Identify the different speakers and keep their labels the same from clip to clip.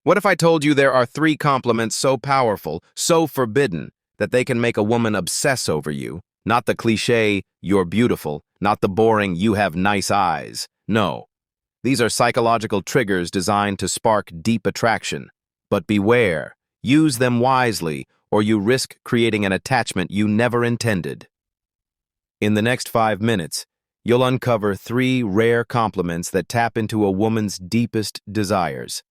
Speaker 1: What if I told you there are 3 compliments so powerful, so forbidden, that they can make a woman obsess over you? Not the cliché, "you're beautiful," not the boring, "you have nice eyes." No, these are psychological triggers designed to spark deep attraction. But beware, use them wisely, or you risk creating an attachment you never intended. In the next 5 minutes, you'll uncover 3 rare compliments that tap into a woman's deepest desires.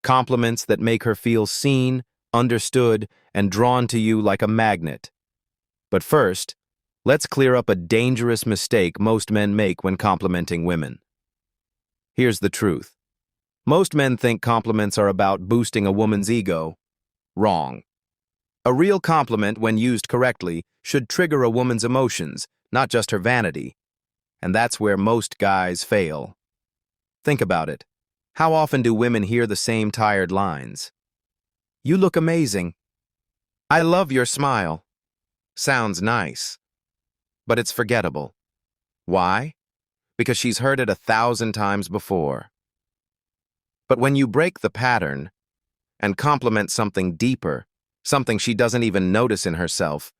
Speaker 1: Compliments that make her feel seen, understood, and drawn to you like a magnet. But first, let's clear up a dangerous mistake most men make when complimenting women. Here's the truth. Most men think compliments are about boosting a woman's ego. Wrong. A real compliment, when used correctly, should trigger a woman's emotions, not just her vanity. And that's where most guys fail. Think about it. How often do women hear the same tired lines? "You look amazing." "I love your smile." Sounds nice, but it's forgettable. Why? Because she's heard it 1,000 times before. But when you break the pattern and compliment something deeper, something she doesn't even notice in herself,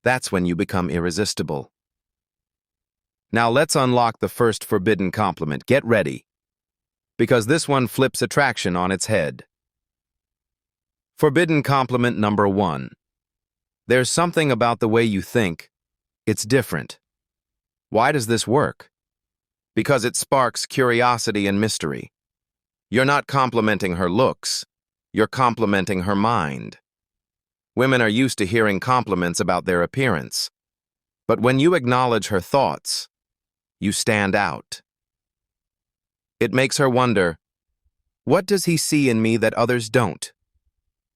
Speaker 1: that's when you become irresistible. Now let's unlock the first forbidden compliment. Get ready, because this one flips attraction on its head. Forbidden compliment number 1. There's something about the way you think. It's different. Why does this work? Because it sparks curiosity and mystery. You're not complimenting her looks. You're complimenting her mind. Women are used to hearing compliments about their appearance. But when you acknowledge her thoughts, you stand out. It makes her wonder, what does he see in me that others don't?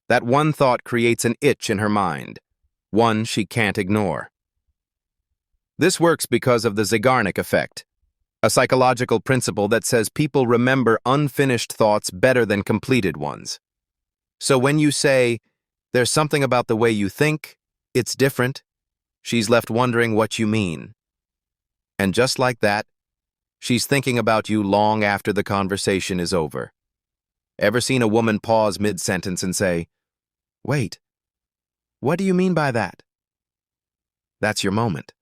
Speaker 1: That one thought creates an itch in her mind, one she can't ignore. This works because of the Zeigarnik effect, a psychological principle that says people remember unfinished thoughts better than completed ones. So when you say, "There's something about the way you think, it's different," she's left wondering what you mean. And just like that, she's thinking about you long after the conversation is over. Ever seen a woman pause mid-sentence and say, "Wait, what do you mean by that?" That's your moment.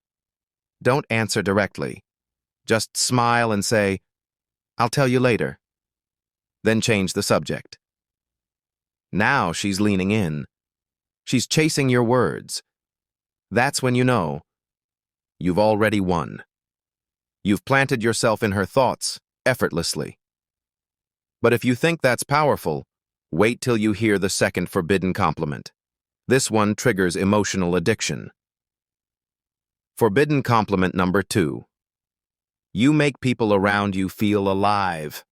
Speaker 1: Don't answer directly. Just smile and say, "I'll tell you later." Then change the subject. Now she's leaning in. She's chasing your words. That's when you know you've already won. You've planted yourself in her thoughts effortlessly. But if you think that's powerful, wait till you hear the second forbidden compliment. This one triggers emotional addiction. Forbidden compliment number 2. You make people around you feel alive.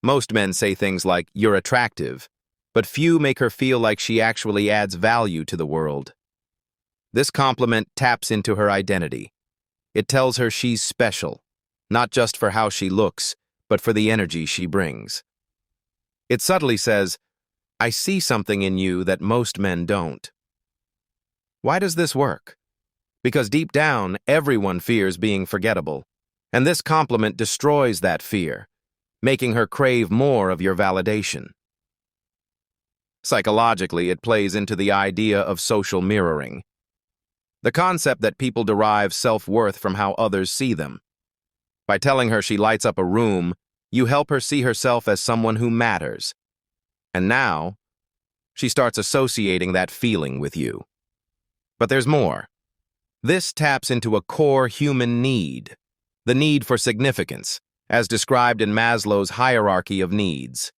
Speaker 1: Most men say things like, "You're attractive," but few make her feel like she actually adds value to the world. This compliment taps into her identity. It tells her she's special, not just for how she looks, but for the energy she brings. It subtly says, "I see something in you that most men don't." Why does this work? Because deep down, everyone fears being forgettable, and this compliment destroys that fear, making her crave more of your validation. Psychologically, it plays into the idea of social mirroring, the concept that people derive self-worth from how others see them. By telling her she lights up a room, you help her see herself as someone who matters. And now, she starts associating that feeling with you. But there's more. This taps into a core human need, the need for significance, as described in Maslow's hierarchy of needs.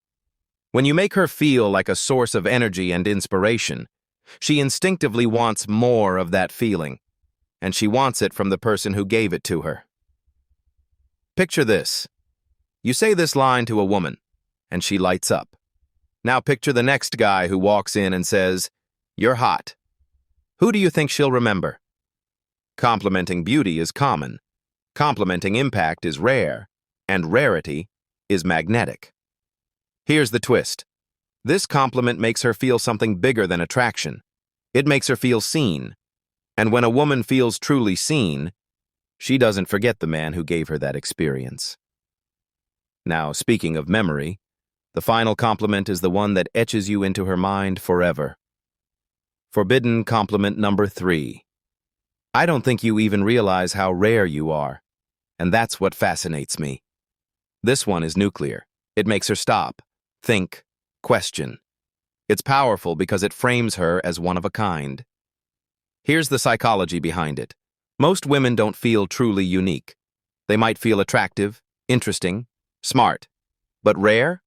Speaker 1: When you make her feel like a source of energy and inspiration, she instinctively wants more of that feeling, and she wants it from the person who gave it to her. Picture this. You say this line to a woman, and she lights up. Now picture the next guy who walks in and says, "You're hot." Who do you think she'll remember? Complimenting beauty is common. Complimenting impact is rare, and rarity is magnetic. Here's the twist. This compliment makes her feel something bigger than attraction. It makes her feel seen. And when a woman feels truly seen, she doesn't forget the man who gave her that experience. Now, speaking of memory, The final compliment is the one that etches you into her mind forever. Forbidden compliment number 3. I don't think you even realize how rare you are, and that's what fascinates me. This one is nuclear. It makes her stop, think, question. It's powerful because it frames her as one of a kind. Here's the psychology behind it. Most women don't feel truly unique. They might feel attractive, interesting, smart. But rare?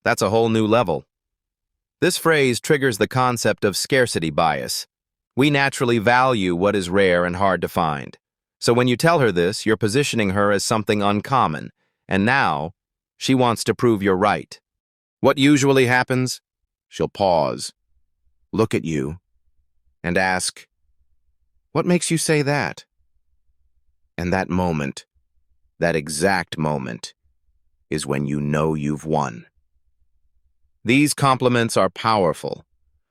Speaker 1: That's a whole new level. This phrase triggers the concept of scarcity bias. We naturally value what is rare and hard to find. So when you tell her this, you're positioning her as something uncommon, and now she wants to prove you're right. What usually happens? She'll pause, look at you, and ask, "What makes you say that?" And that moment, that exact moment, is when you know you've won. These compliments are powerful,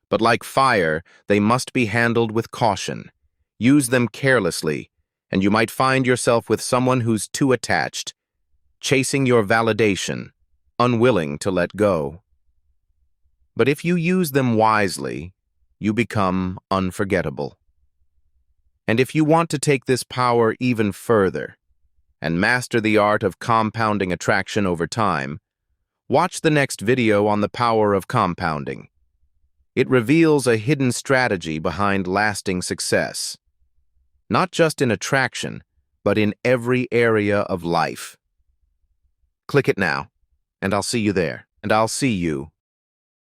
Speaker 1: but like fire, they must be handled with caution. Use them carelessly, and you might find yourself with someone who's too attached, chasing your validation, unwilling to let go. But if you use them wisely, you become unforgettable. And if you want to take this power even further and master the art of compounding attraction over time, watch the next video on the power of compounding. It reveals a hidden strategy behind lasting success, not just in attraction, but in every area of life. Click it now, and I'll see you there, and I'll see you